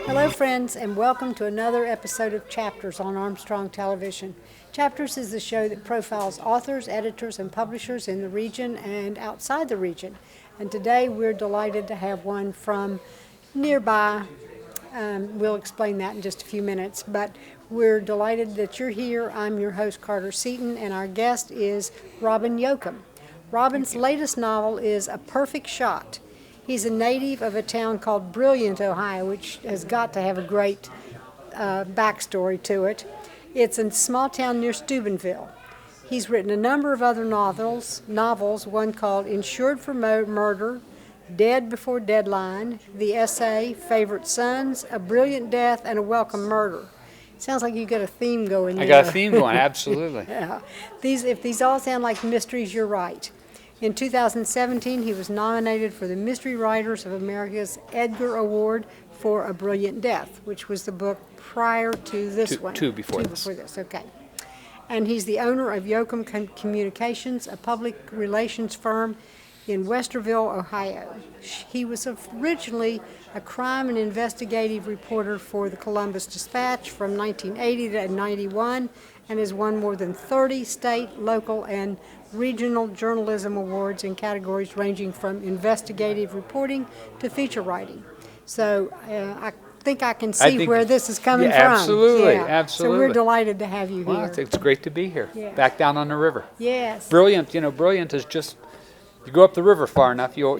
Hello, friends, and welcome to another episode of Chapters on Armstrong Television. Chapters is the show that profiles authors, editors, and publishers in the region and outside the region. And today we're delighted to have one from nearby. We'll explain that in just a few minutes, but we're delighted that you're here. I'm your host, Carter Seaton, and our guest is Robin Yocum. Robin's latest novel is A Perfect Shot. He's a native of a town called Brilliant, Ohio, which has got to have a great backstory to it. It's a small town near Steubenville. He's written a number of other novels, one called Insured For Murder, Dead Before Deadline, the essay Favorite Sons, A Brilliant Death, and A Welcome Murder. Sounds like you got a theme going there. I got a theme going, absolutely. Yeah. If these all sound like mysteries, you're right. In 2017, he was nominated for the Mystery Writers of America's Edgar Award for A Brilliant Death, which was the book prior to this one. Two before this, okay. And he's the owner of Yocum Communications, a public relations firm in Westerville, Ohio. He was originally a crime and investigative reporter for the Columbus Dispatch from 1980 to 91 and has won more than 30 state, local, and regional journalism awards in categories ranging from investigative reporting to feature writing. So I think I can see where this is coming from. Absolutely, yeah. absolutely. So we're delighted to have you here. Well, it's great to be here, Yeah. back down on the river. Yes. Brilliant, Brilliant is just, you go up the river far enough, you'll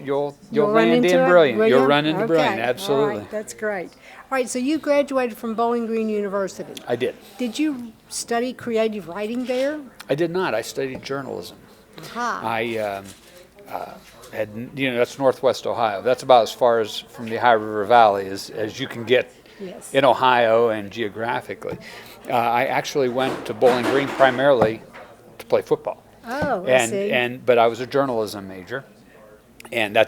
land in Brilliant. You'll run into Brilliant, absolutely. All right, that's great. All right, so you graduated from Bowling Green University. I did. Did you study creative writing there? I did not. I studied journalism. Aha. I had, that's Northwest Ohio. That's about as far as from the Ohio River Valley as you can get Yes. in Ohio and geographically. I actually went to Bowling Green primarily to play football. Oh, I see. But I was a journalism major, and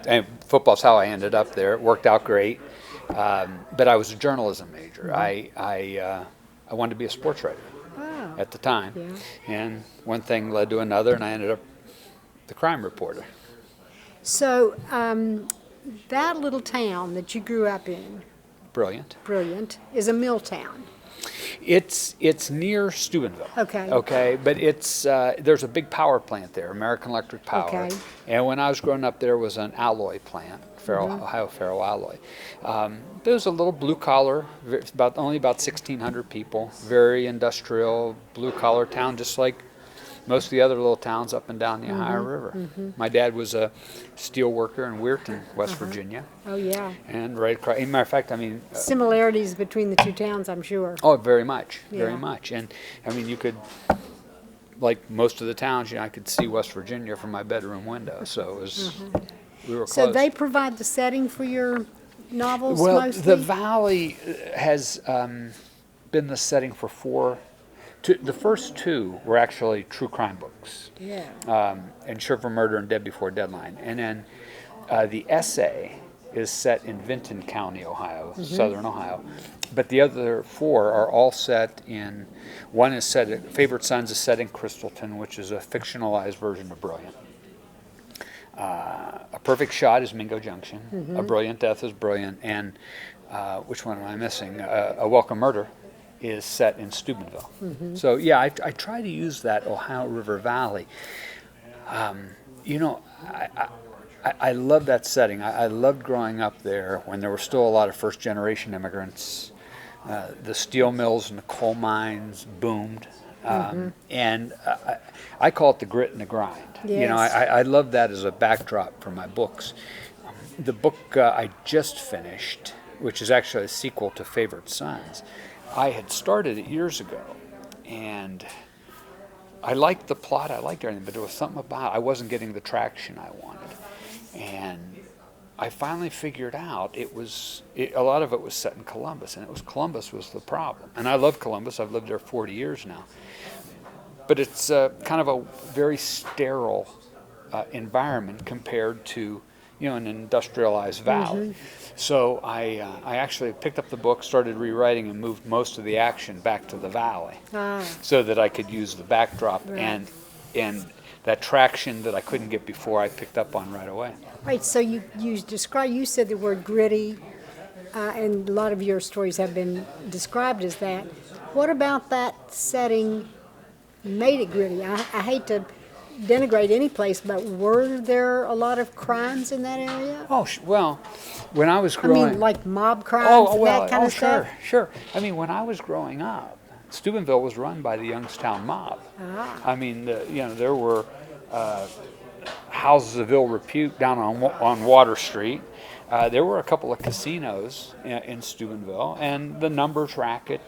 football's how I ended up there. It worked out great, but I was a journalism major. I wanted to be a sports writer at the time, and one thing led to another, and I ended up the crime reporter. So that little town that you grew up in, Brilliant, is a mill town. It's near Steubenville. Okay. But there's a big power plant there, American Electric Power. Okay. And when I was growing up, there was an alloy plant, Ohio Ferroalloy. There was a little blue collar, only about 1,600 people, very industrial blue collar town, just like most of the other little towns up and down the Ohio River. My dad was a steel worker in Weirton, West Virginia. Oh, yeah. And right across, as a matter of fact, Similarities between the two towns, I'm sure. oh, very much, Yeah. very much. And you could, like most of the towns, I could see West Virginia from my bedroom window. So it was, we were close. So they provide the setting for your novels Well, mostly? the Valley has been the setting for the first two were actually true crime books. Yeah. Insured For Murder and Dead Before Deadline. And then the essay is set in Vinton County, Ohio, southern Ohio. But the other four are all set in, one is set, Favorite Sons is set in Crystalton, which is a fictionalized version of Brilliant. A Perfect Shot is Mingo Junction. A Brilliant Death is Brilliant. And which one am I missing? A Welcome Murder is set in Steubenville. So yeah, I try to use that Ohio River Valley. I love that setting. I loved growing up there when there were still a lot of first generation immigrants. The steel mills and the coal mines boomed. And I call it the grit and the grind. Yes. I love that as a backdrop for my books. The book I just finished, which is actually a sequel to Favorite Sons, I had started it years ago, and I liked the plot, I liked everything, but there was something about I wasn't getting the traction I wanted. And I finally figured out a lot of it was set in Columbus, and Columbus was the problem. And I love Columbus, I've lived there 40 years now. But it's kind of a very sterile environment compared to an industrialized valley. So I actually picked up the book, started rewriting, and moved most of the action back to the valley so that I could use the backdrop and that traction that I couldn't get before I picked up on right away. Right, so you said the word gritty, and a lot of your stories have been described as that. What about that setting made it gritty? I hate to denigrate any place, but were there a lot of crimes in that area? Oh, well, when I was I growing... mean, like mob crimes and that kind of stuff? Sure. I mean, when I was growing up, Steubenville was run by the Youngstown mob. I mean, there were houses of ill repute down on Water Street. There were a couple of casinos in Steubenville, and the numbers racket.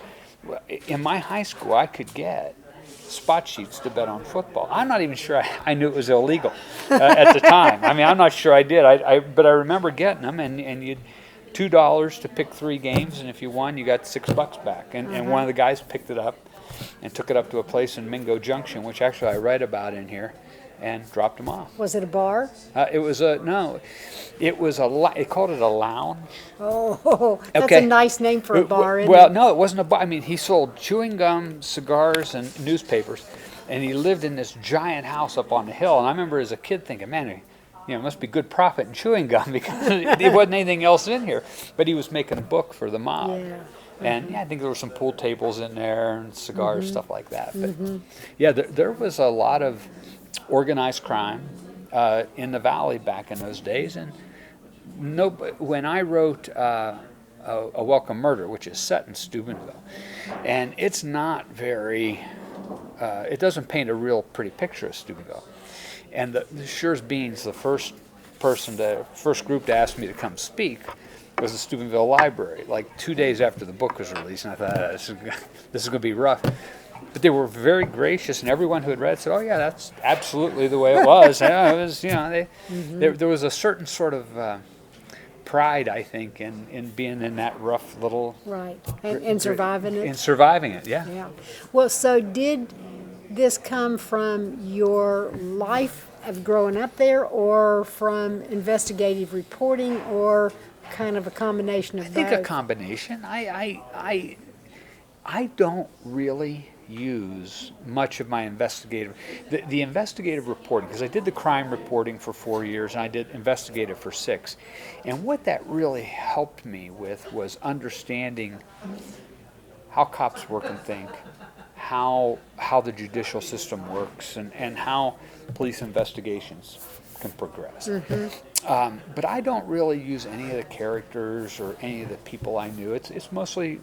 In my high school, I could get spot sheets to bet on football. I'm not even sure I knew it was illegal at the time. I mean, I'm not sure I did. But I remember getting them, and you'd $2 to pick 3 games, and if you won, you got $6 back. And one of the guys picked it up and took it up to a place in Mingo Junction, which actually I write about in here, and dropped them off. Was it a bar? It was they called it a lounge. Oh, that's Okay. a nice name for a bar, isn't Well, it? no, it wasn't a bar. I mean, he sold chewing gum, cigars, and newspapers, and he lived in this giant house up on the hill. And I remember as a kid thinking, man, it must be good profit in chewing gum because there wasn't anything else in here. But he was making a book for the mob. Yeah. And I think there were some pool tables in there and cigars, stuff like that. But there was a lot of organized crime in the valley back in those days. And when I wrote a Welcome Murder, which is set in Steubenville, and it's not very, it doesn't paint a real pretty picture of Steubenville. And the Schurz Beans, the first group to ask me to come speak was the Steubenville Library, like 2 days after the book was released, and I thought, this is going to be rough. But they were very gracious, and everyone who had read it said, "Oh yeah, that's absolutely the way it was." Yeah, it was, there was a certain sort of pride, I think, in being in that rough little Right, and surviving it. In surviving it, yeah. Yeah. Well, so did this come from your life of growing up there, or from investigative reporting, or kind of a combination of both? I think a combination. I don't really use much of my investigative, the investigative reporting, because I did the crime reporting for 4 years and I did investigative for 6. And what that really helped me with was understanding how cops work and think, how the judicial system works, and how police investigations can progress. But I don't really use any of the characters or any of the people I knew. It's mostly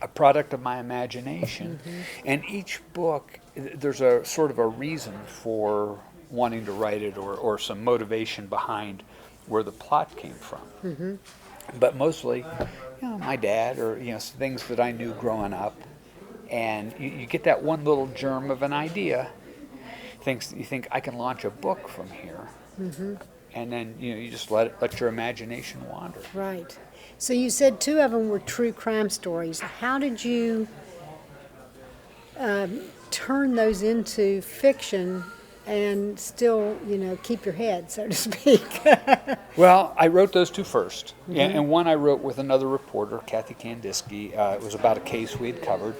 a product of my imagination. And each book, there's a sort of a reason for wanting to write it, or some motivation behind where the plot came from. But mostly, my dad, or things that I knew growing up. And you get that one little germ of an idea. You think I can launch a book from here. And then you just let your imagination wander. Right. So you said 2 of them were true crime stories. How did you turn those into fiction and still, keep your head, so to speak? Well, I wrote those 2 first. And one I wrote with another reporter, Kathy Kandinsky. It was about a case we had covered.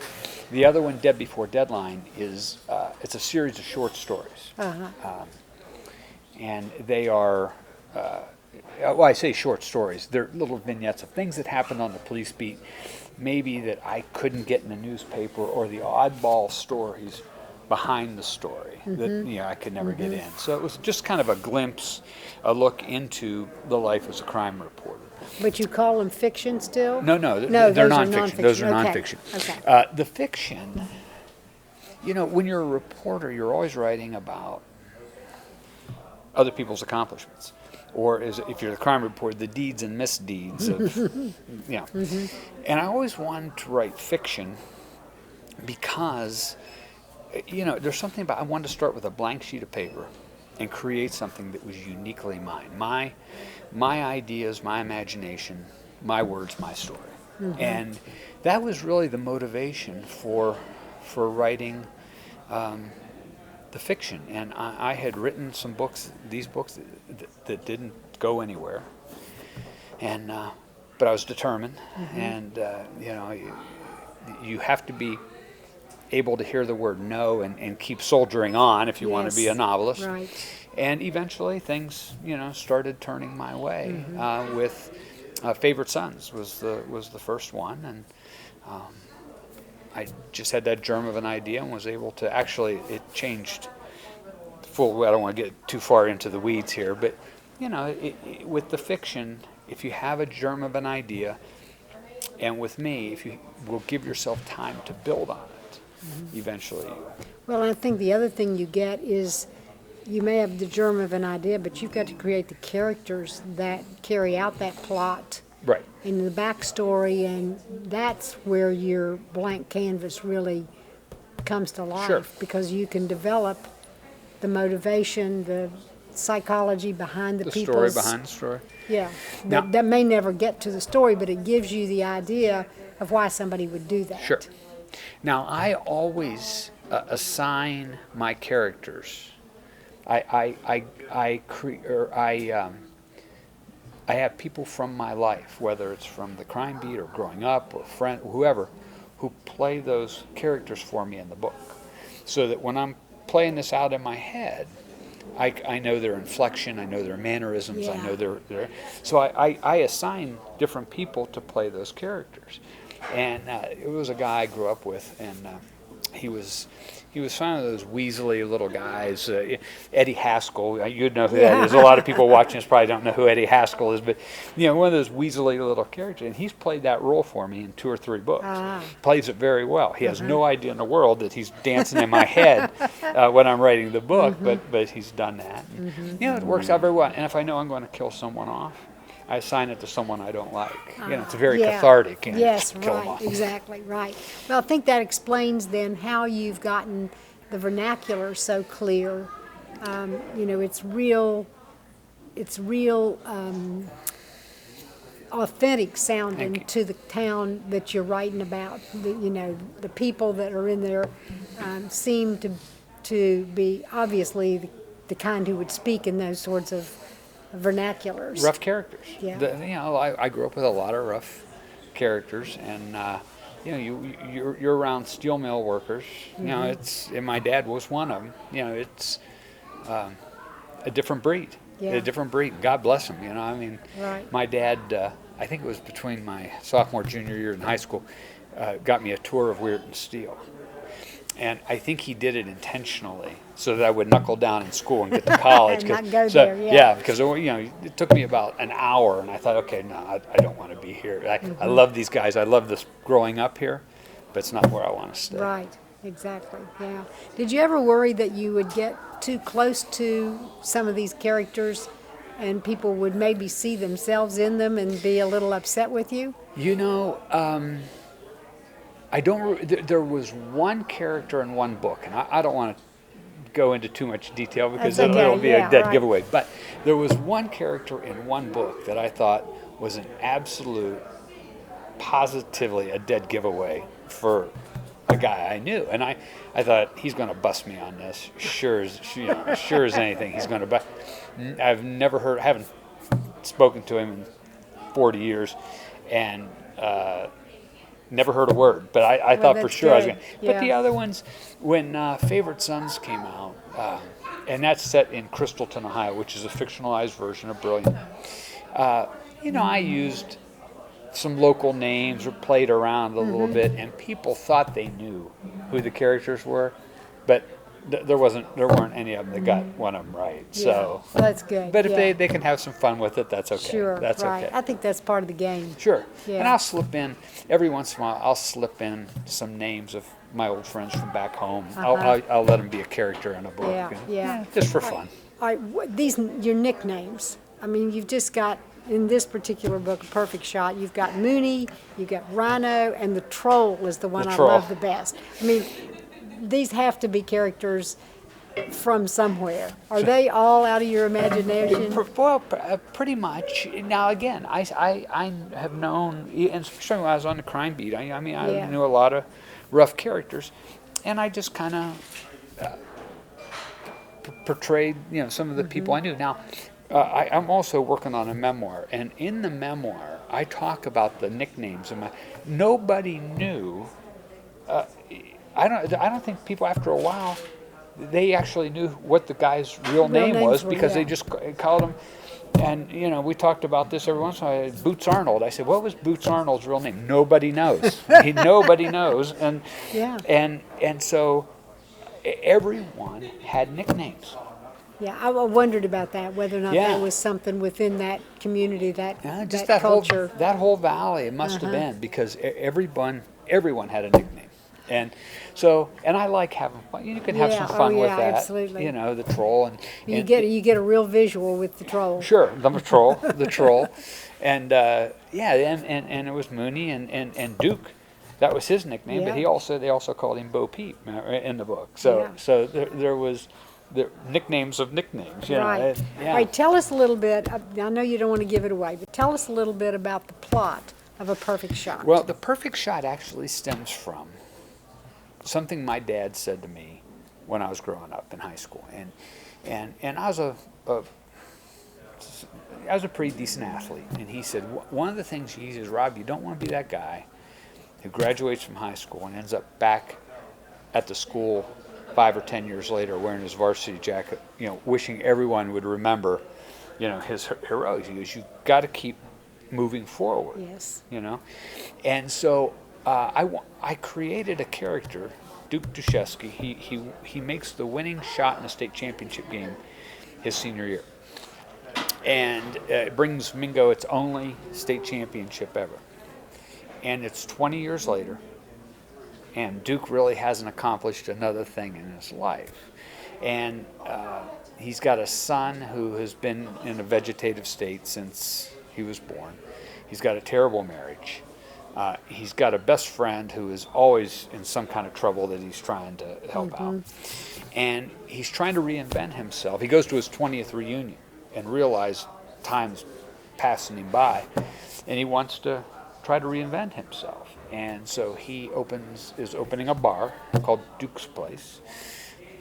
The other one, Dead Before Deadline, it's a series of short stories. And they are, I say short stories. They're little vignettes of things that happened on the police beat, maybe that I couldn't get in the newspaper, or the oddball stories behind the story that I could never get in. So it was just kind of a glimpse, a look into the life as a crime reporter. But you call them fiction still? No, they're nonfiction. Those are nonfiction. Okay. The fiction, when you're a reporter, you're always writing about other people's accomplishments, or if you're the crime reporter, the deeds and misdeeds of, And I always wanted to write fiction because, there's something about, I wanted to start with a blank sheet of paper and create something that was uniquely mine. My ideas, my imagination, my words, my story. And that was really the motivation for writing the fiction. And I had written some books, these books that didn't go anywhere. And but I was determined. And you have to be able to hear the word no and keep soldiering on if you want to be a novelist. Right. And eventually things, started turning my way with Favorite Sons was the first one, and I just had that germ of an idea and was able to actually, it changed full. I don't want to get too far into the weeds here, but with the fiction, if you have a germ of an idea, and with me, if you will give yourself time to build on it, eventually you will. Well, I think the other thing you get is you may have the germ of an idea, but you've got to create the characters that carry out that plot. Right. And the backstory, and that's where your blank canvas really comes to life. Sure. Because you can develop the motivation, the psychology behind the people's... story behind the story. Yeah. Now, That may never get to the story, but it gives you the idea of why somebody would do that. Sure. Now, I always assign my characters. I have people from my life, whether it's from the crime beat or growing up or friend, whoever, who play those characters for me in the book, so that when I'm playing this out in my head, I know their inflection, I know their mannerisms, I know their so I assign different people to play those characters. And it was a guy I grew up with, and he was one of those weaselly little guys. Eddie Haskell, you'd know who that is. A lot of people watching this probably don't know who Eddie Haskell is, but one of those weaselly little characters. And he's played that role for me in 2 or 3 books. Plays it very well. He has no idea in the world that he's dancing in my head when I'm writing the book, but he's done that. And, it works out very well. And if I know I'm going to kill someone off, I assign it to someone I don't like. It's very cathartic. Yes, kill them right, off. exactly, right. Well, I think that explains then how you've gotten the vernacular so clear. It's real authentic sounding to the town that you're writing about. The people that are in there seem to be obviously the kind who would speak in those sorts of vernaculars. Rough characters. Yeah. I grew up with a lot of rough characters, and you're around steel mill workers. And my dad was one of them. It's a different breed. Yeah. A different breed. God bless him. Right. My dad, I think it was between my sophomore junior year in high school, got me a tour of Weirton Steel. And I think he did it intentionally so that I would knuckle down in school and get to college. And not go there, yeah, because it took me about an hour, and I thought, okay, no, I don't want to be here. I love these guys. I love this growing up here, but it's not where I want to stay. Right, exactly, yeah. Did you ever worry that you would get too close to some of these characters and people would maybe see themselves in them and be a little upset with you? I don't. There was one character in one book, and I don't want to go into too much detail because it'll be a dead giveaway. But there was one character in one book that I thought was an absolute, positively a dead giveaway for a guy I knew, and I thought he's going to bust me on this. Sure as anything, he's going to bust. Haven't spoken to him in 40 years, and. Never heard a word, but I thought for sure I was going to. But the other ones, when Favorite Sons came out, and that's set in Crystalton, Ohio, which is a fictionalized version of Brilliant. I used some local names or played around a little bit, and people thought they knew who the characters were, but there weren't any of them that got one of them right. So well, that's good. But if they can have some fun with it, that's okay. Sure, that's right. okay. I think that's part of the game. Sure. Yeah. And I'll slip in every once in a while. I'll slip in some names of my old friends from back home. I'll let them be a character in a book. Yeah. Just for fun. All right, these your nicknames. I mean, you've just got in this particular book, A Perfect Shot. You've got Mooney, you've got Rhino, and the Troll is the one I love the best. I mean, these have to be characters from somewhere. Are they all out of your imagination? Well, pretty much. Now, again, I have known, and especially when I was on the crime beat, I knew a lot of rough characters, and I just kind of portrayed, some of the people I knew. Now, I'm also working on a memoir, and in the memoir, I talk about the nicknames. Nobody knew. I don't think people after a while they actually knew what the guy's real name was because they just called him. And we talked about this every once in a while. Boots Arnold. I said, what was Boots Arnold's real name? Nobody knows. Nobody knows. And Yeah. and so everyone had nicknames. Yeah, I wondered about that, whether or not Yeah. that was something within that community, that Just that that whole culture. that whole valley. It must have been because everyone had a nickname. And so, and I like having fun. You can have Yeah, some fun oh, with yeah, that. absolutely. The troll You get a real visual with the troll. sure, the troll, and and it was Mooney and Duke. That was his nickname, but Yeah. they also called him Bo Peep in the book. So Yeah. so there was the nicknames of nicknames. Right. Yeah. All right, tell us a little bit. I know you don't want to give it away, but tell us a little bit about the plot of A Perfect Shot. Well, The Perfect Shot actually stems from something my dad said to me when I was growing up in high school, and I was a pretty decent athlete, and he said one of the things he says, Rob, you don't want to be that guy who graduates from high school and ends up back at the school 5 or 10 years later wearing his varsity jacket, wishing everyone would remember, his heroics. He goes, you got to keep moving forward. Yes. And so I created a character, Duke Dushesky. He makes the winning shot in the state championship game his senior year, and it brings Mingo its only state championship ever. And it's 20 years later, and Duke really hasn't accomplished another thing in his life. And he's got a son who has been in a vegetative state since he was born. He's got a terrible marriage. He's got a best friend who is always in some kind of trouble that he's trying to help out. And he's trying to reinvent himself. He goes to his 20th reunion and realizes time's passing him by, and he wants to try to reinvent himself. And so he is opening a bar called Duke's Place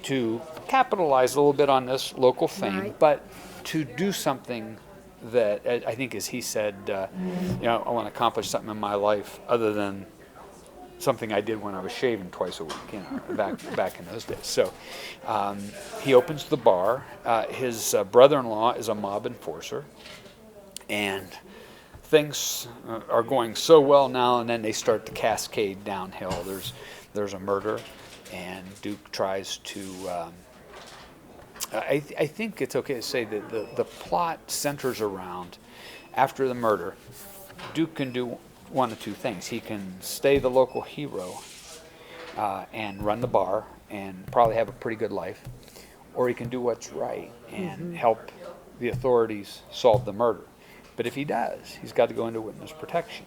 to capitalize a little bit on this local fame, Right. but to do something that I think, as he said, I want to accomplish something in my life other than something I did when I was shaving twice a week, back in those days. So he opens the bar. His brother-in-law is a mob enforcer, and things are going so well now, and then they start to cascade downhill. There's a murder, and Duke tries to. I think it's okay to say that the plot centers around, after the murder, Duke can do one of two things. He can stay the local hero and run the bar and probably have a pretty good life, or he can do what's right and help the authorities solve the murder. But if he does, he's got to go into witness protection.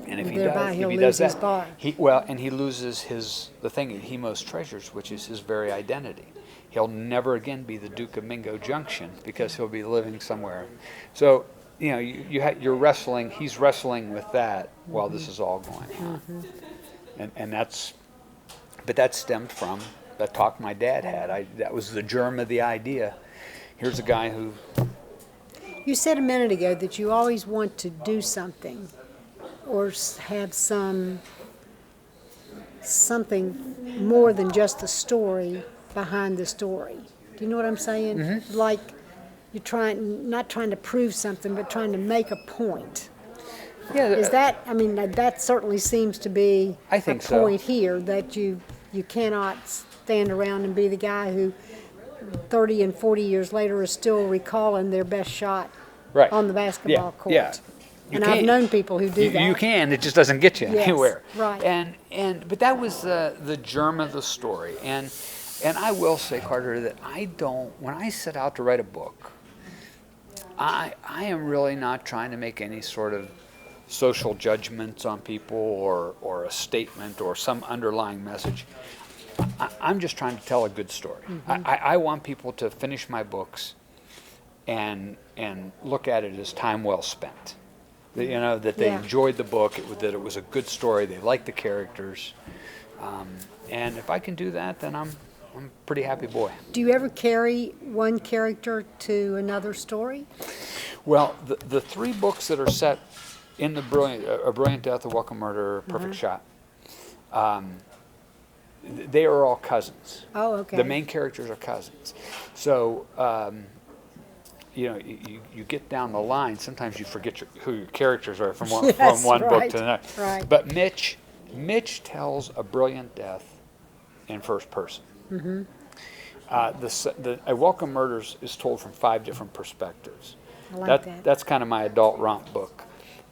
And if he Thereby does, he'll if he lose does his that, bar. he loses the thing that he most treasures, which is his very identity. He'll never again be the Duke of Mingo Junction because he'll be living somewhere. So, you're wrestling. He's wrestling with that while this is all going on, and that stemmed from the talk my dad had. That was the germ of the idea. Here's a guy who. You said a minute ago that you always want to do something or have something more than just the story behind the story. Do you know what I'm saying? Like you're not trying to prove something, but trying to make a point. Yeah, Is that, that certainly seems to be I think a so. point here, that you cannot stand around and be the guy who 30 and 40 years later is still recalling their best shot Right. on the basketball court. Yeah. And I've known people who do that. You can. It just doesn't get you Yes, anywhere. right. But that was the germ of the story. And I will say, Carter, that when I set out to write a book, I am really not trying to make any sort of social judgments on people or a statement or some underlying message. I'm just trying to tell a good story. I want people to finish my books and look at it as time well spent. That they enjoyed the book, that it was a good story, they liked the characters. And if I can do that, then I'm a pretty happy boy. Do you ever carry one character to another story? Well, the three books that are set in A Brilliant Death, A Welcome Murder, A Perfect Shot, they are all cousins. Oh, okay. The main characters are cousins. So you get down the line, sometimes you forget who your characters are from one, Yes, from one book right, to the next. right. But Mitch tells a brilliant death in first person. A Welcome Murders is told from 5 different perspectives. I like that. That's kind of my adult romp book.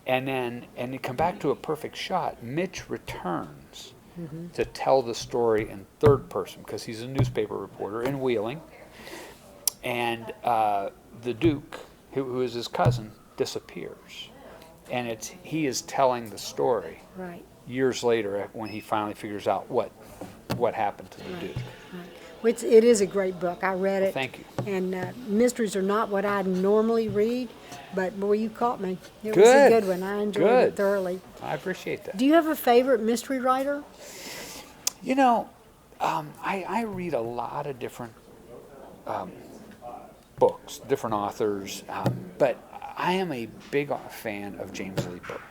And you come back to A Perfect Shot. Mitch returns to tell the story in third person because he's a newspaper reporter in Wheeling. And the Duke, who is his cousin, disappears. And he is telling the story Right. years later when he finally figures out what happened to the Duke. Right. Which it is a great book. I read it. Thank you. And mysteries are not what I normally read, but boy, you caught me. It was a Good. good one. I enjoyed Good. it thoroughly. I appreciate that. Do you have a favorite mystery writer? I read a lot of different books, different authors, but I am a big fan of James Lee Burke.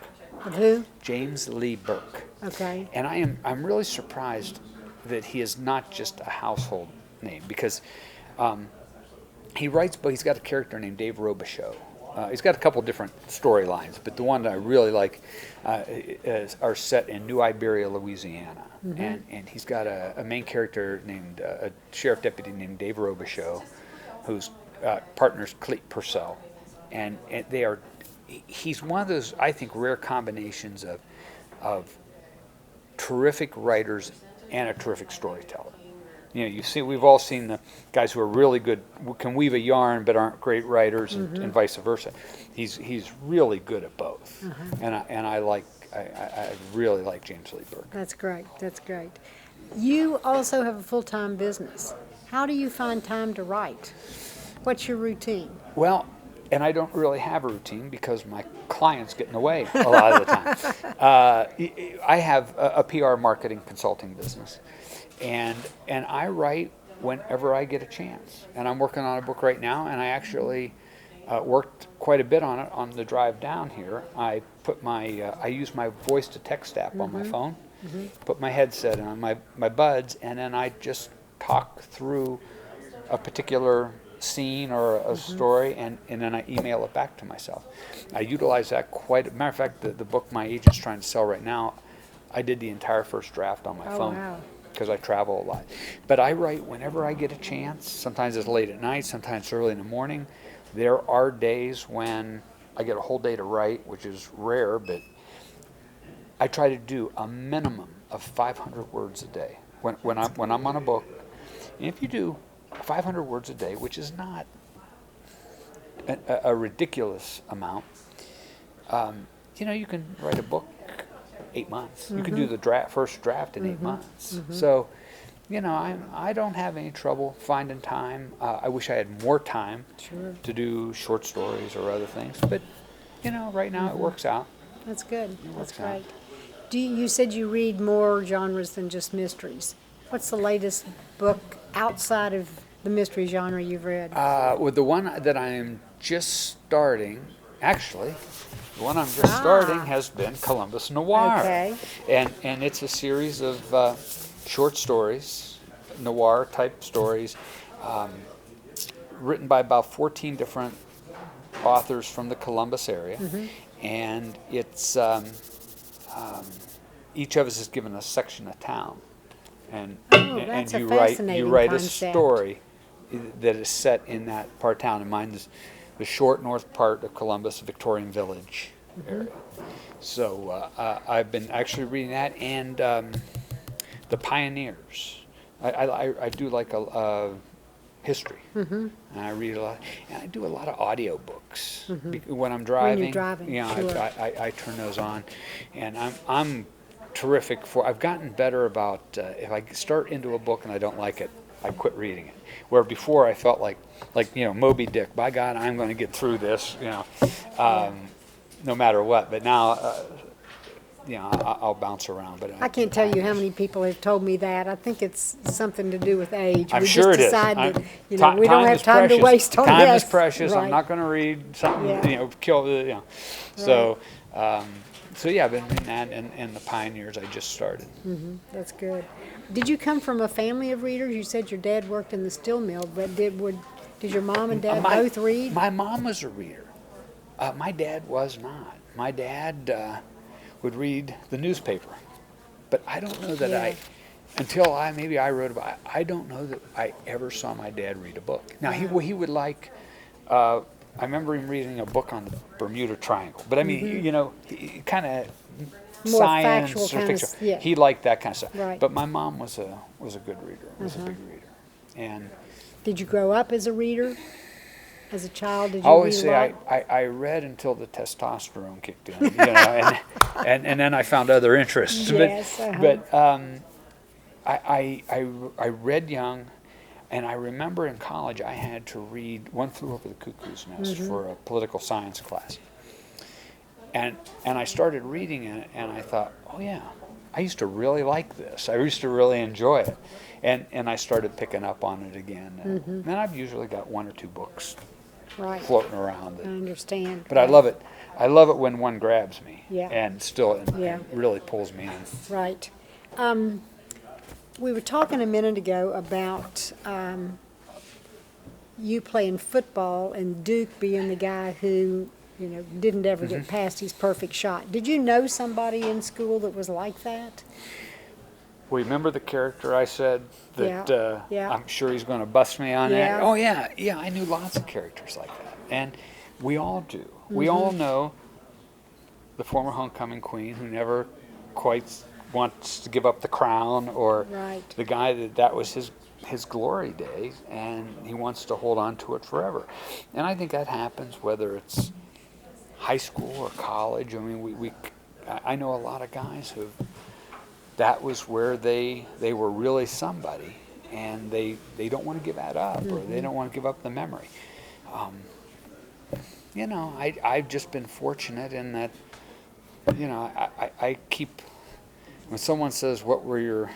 Of who? James Lee Burke. Okay. And I'm really surprised that he is not just a household name because he writes, but he's got a character named Dave Robichaux. He's got a couple different storylines, but the one that I really like are set in New Iberia, Louisiana. And he's got a main character named a sheriff deputy named Dave Robichaux, whose partner's Cleet Purcell. And he's one of those, I think, rare combinations of terrific writers and a terrific storyteller. We've all seen the guys who are really good, who can weave a yarn but aren't great writers, and vice versa. He's really good at both, and I really like James Lee Burke. That's great. That's great. You also have a full-time business. How do you find time to write? What's your routine? Well, and I don't really have a routine because my clients get in the way a lot of the time. I have a PR marketing consulting business, and I write whenever I get a chance. And I'm working on a book right now, and I actually worked quite a bit on it on the drive down here. I use my voice to text app on my phone, put my headset on my buds, and then I just talk through a particular scene or a story, and then I email it back to myself. I utilize that quite. Matter of fact, the book my agent's trying to sell right now, I did the entire first draft on my phone. Wow. Because I travel a lot. But I write whenever I get a chance. Sometimes it's late at night, sometimes early in the morning. There are days when I get a whole day to write, which is rare, but I try to do a minimum of 500 words a day when I'm on a book. And if you do 500 words a day, which is not a ridiculous amount, you can write a book 8 months. You can do the first draft in 8 months. So, I don't have any trouble finding time. I wish I had more time to do short stories or other things, but right now it works out. That's good. That's works out. great. You said you read more genres than just mysteries. What's the latest book outside of the mystery genre you've read? Well, the one that I'm just starting, actually, the one I'm just starting has been Columbus Noir. Okay. And it's a series of short stories, noir-type stories, written by about 14 different authors from the Columbus area. And it's each of us is given a section of town. And that's a you fascinating write concept. a story that is set in that part of town. And mine is the short north part of Columbus, Victorian Village area. So I've been actually reading that, and The Pioneers. I do like a history, and I read a lot, and I do a lot of audio books when I'm driving. When you're driving, sure. I turn those on, and I'm terrific for. I've gotten better about if I start into a book and I don't like it, I quit reading it. Where before I felt like Moby Dick. By God, I'm going to get through this, no matter what. But now, I'll bounce around. But I can't tell you how many people have told me that. I think it's something to do with age. I'm we sure just it is. decide that we don't have time precious. to waste on time this. is precious. Right. I'm not going to read something, Yeah. kill the, So, so yeah, I've been reading that, and The Pioneers I just started. That's good. Did you come from a family of readers? You said your dad worked in the steel mill, but Did your mom and dad both read? My mom was a reader. My dad was not. My dad would read the newspaper, but I don't know that until I wrote about it, I don't know that I ever saw my dad read a book. Now, he would like, I remember him reading a book on the Bermuda Triangle, but I mean, he kind of More science factual or kind fiction. of, yeah. He liked that kind of stuff. Right. But my mom was a good reader, was a big reader. And Did you grow up as a reader? As a child, did I you always read a say lot? I read until the testosterone kicked in, and then I found other interests. Yes, But I read young, and I remember in college I had to read One Flew Over the Cuckoo's Nest for a political science class. And I started reading it, and I thought, oh yeah, I used to really like this. I used to really enjoy it. And I started picking up on it again. And I've usually got one or two books floating around. I understand. But I love it. I love it when one grabs me and really pulls me in. Right. We were talking a minute ago about you playing football and Duke being the guy who, didn't ever get past his perfect shot. Did you know somebody in school that was like that? Well, remember the character I said that I'm sure he's going to bust me on that? Oh, yeah, I knew lots of characters like that. And we all do. We all know the former homecoming queen who never quite wants to give up the crown, or the guy that was his glory days, and he wants to hold on to it forever. And I think that happens whether it's high school or college. I mean, I know a lot of guys who that was where they were really somebody, and they don't want to give that up, or they don't want to give up the memory. I've just been fortunate in that, I keep, when someone says, what were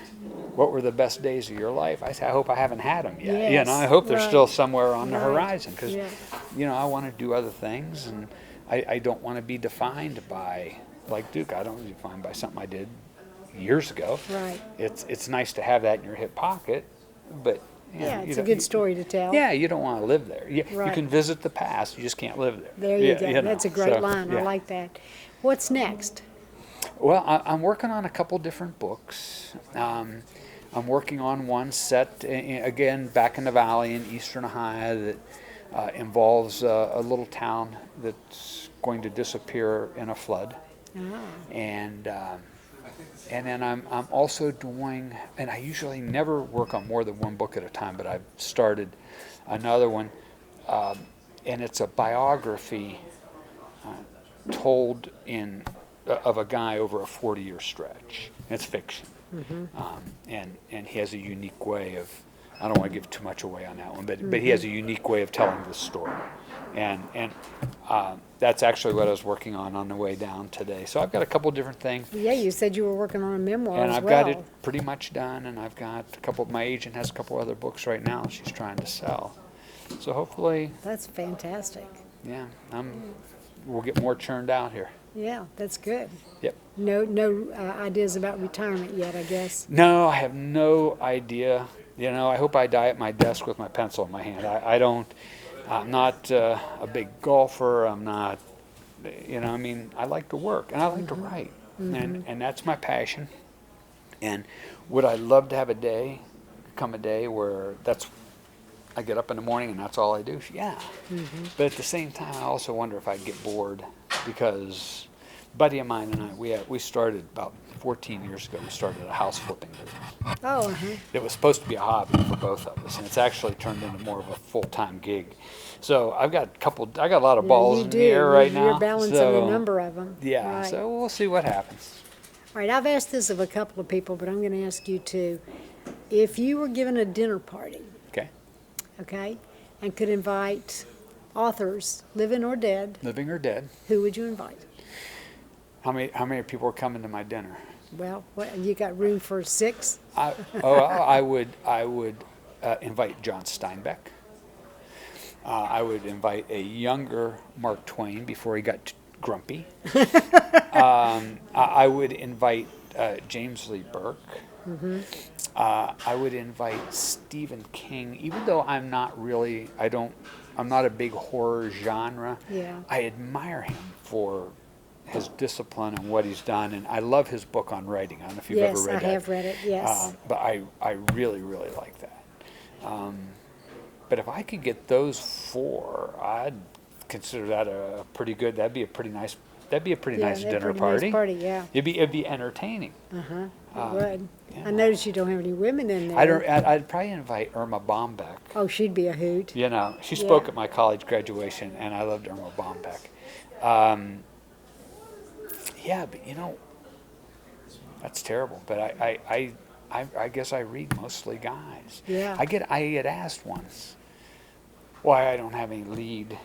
the best days of your life? I say, I hope I haven't had them yet. Yes, I hope they're still somewhere on the horizon, because, I want to do other things, and I don't want to be defined by, like Duke, I don't want to be defined by something I did years ago. Right. It's nice to have that in your hip pocket, but it's a good story to tell. Yeah, you don't want to live there. You can visit the past, you just can't live there. There you go. That's a great line. I like that. What's next? Well, I'm working on a couple different books. I'm working on one set again back in the valley in eastern Ohio that involves a little town that's going to disappear in a flood. And then I'm also doing, and I usually never work on more than one book at a time, but I've started another one, and it's a biography told of a guy over a 40-year stretch. It's fiction, and he has a unique way of, I don't want to give too much away on that one, but he has a unique way of telling the story. And that's actually what I was working on the way down today. So I've got a couple different things. Yeah, you said you were working on a memoir and as I've well. got it pretty much done, and I've got my agent has a couple other books right now she's trying to sell. So hopefully... That's fantastic. Yeah, we'll get more churned out here. Yeah, that's good. Yep. No ideas about retirement yet, I guess. No, I have no idea. I hope I die at my desk with my pencil in my hand. I'm not a big golfer. I'm not, I like to work and I like to write. And that's my passion. And would I love to have a day where I get up in the morning and that's all I do? Yeah. But at the same time, I also wonder if I'd get bored, because a buddy of mine and I, we started about 14 years ago, we started a house flipping business. Oh, It was supposed to be a hobby for both of us, and it's actually turned into more of a full-time gig. So I got a lot of balls in the air right now. You're balancing a number of them. Yeah, right. So we'll see what happens. All right, I've asked this of a couple of people, but I'm going to ask you too. If you were given a dinner party, okay, and could invite authors, living or dead, who would you invite? How many people are coming to my dinner? Well, you got room for 6? I would invite John Steinbeck. I would invite a younger Mark Twain before he got grumpy. I would invite James Lee Burke. I would invite Stephen King, even though I'm not a big horror genre. Yeah. I admire him for his discipline and what he's done, and I love his book on writing. I don't know if you've ever read that. Yes, I have read it, yes. But I really, really like that. But if I could get those 4, I'd consider that a pretty good. That'd be a pretty nice dinner party. Nice party, yeah. It'd be entertaining. It would. I noticed you don't have any women in there. I'd probably invite Irma Bombeck. Oh, she'd be a hoot. You know, she spoke at my college graduation, and I loved Irma Bombeck. Yeah, but you know, that's terrible. But I guess I read mostly guys. Yeah. I get asked once why I don't have any lead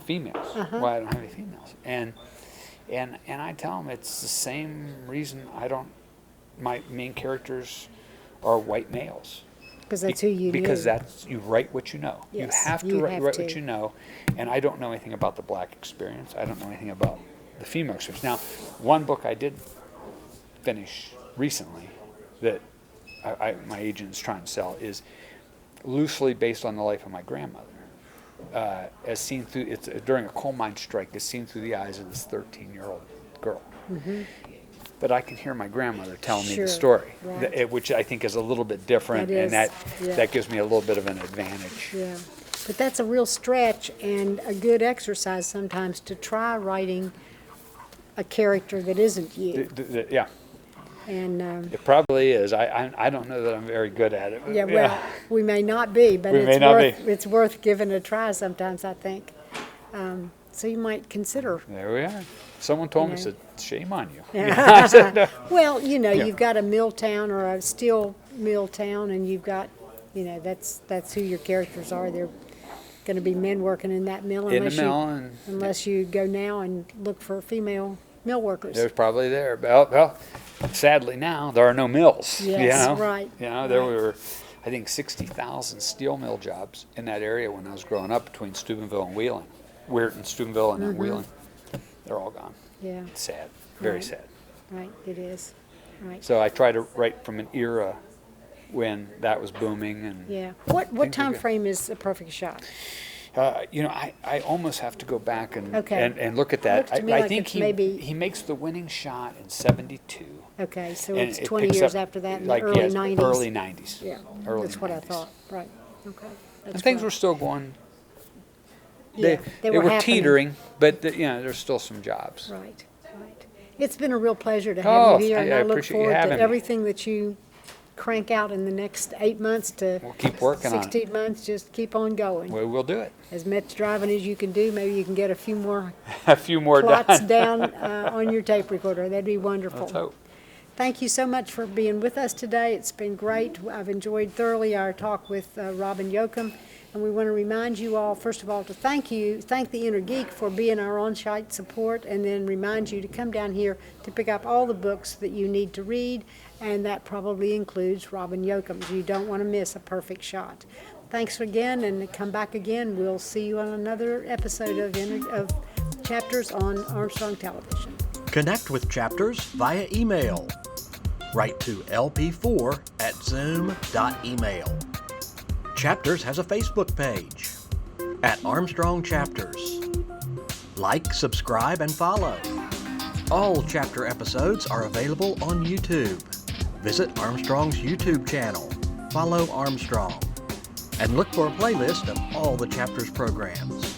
females. Why I don't have any females, and I tell them it's the same reason my main characters are white males. Because that's who you Because knew. you write what you know. Yes, you have to write what you know, and I don't know anything about the black experience. I don't know anything about the female experience. Now, one book I did finish recently that my agent's trying to sell is loosely based on the life of my grandmother. As seen through, it's during a coal mine strike, as seen through the eyes of this 13-year-old girl. But I can hear my grandmother telling me the story, right. which I think is a little bit different, and that gives me a little bit of an advantage. Yeah, but that's a real stretch and a good exercise sometimes to try writing a character that isn't you. Yeah. And it probably is. I don't know that I'm very good at it. yeah, well, we may not be, but it's worth giving a try sometimes, I think. So you might consider. There we are. Someone told me, said, shame on you. Yeah. I said, no. Well, you've got a mill town or a steel mill town, and you've got, that's who your characters are. They're going to be men working in that mill. Unless you go now and look for female mill workers. There's probably there. Well, sadly now, there are no mills. Yes, right. There were, I think, 60,000 steel mill jobs in that area when I was growing up between Steubenville and Wheeling. Weirton, Steubenville, and then Wheeling. They're all gone. Yeah. It's sad. Very Right. sad. Right, it is. Right. So I try to write from an era when that was booming. And Yeah. What things were time good. frame is A Perfect Shot? I almost have to go back and Okay. and look at that. Looks to me I like think it's maybe- he makes the winning shot in '72. Okay, so And it's it 20 picks years up, after that, in like, the early yes, 90s. Early 90s. Yeah, Early that's what I 90s. thought. Right. Okay. And things were still going. Yeah, They they were were happening. teetering, but there's still some jobs. Right. It's been a real pleasure to Oh, have you here, and I I look appreciate you forward having to me. everything that you crank out in the next 8 months to We'll keep working on it. 16 months. Just keep on going. We'll do it. As much driving as you can do. Maybe you can get a few more A few more plots done. down on your tape recorder. That'd be wonderful. Let's hope. Thank you so much for being with us today. It's been great. I've enjoyed thoroughly our talk with Robin Yocum. And we want to remind you all, first of all, to thank the Inner Geek for being our on-site support, and then remind you to come down here to pick up all the books that you need to read, and that probably includes Robin Yocum's. You don't want to miss A Perfect Shot. Thanks again, and come back again. We'll see you on another episode of Chapters on Armstrong Television. Connect with Chapters via email. Write to lp4@zoom.email. Chapters has a Facebook page at Armstrong Chapters. Like, subscribe, and follow. All chapter episodes are available on YouTube. Visit Armstrong's YouTube channel. Follow Armstrong. And look for a playlist of all the Chapters programs.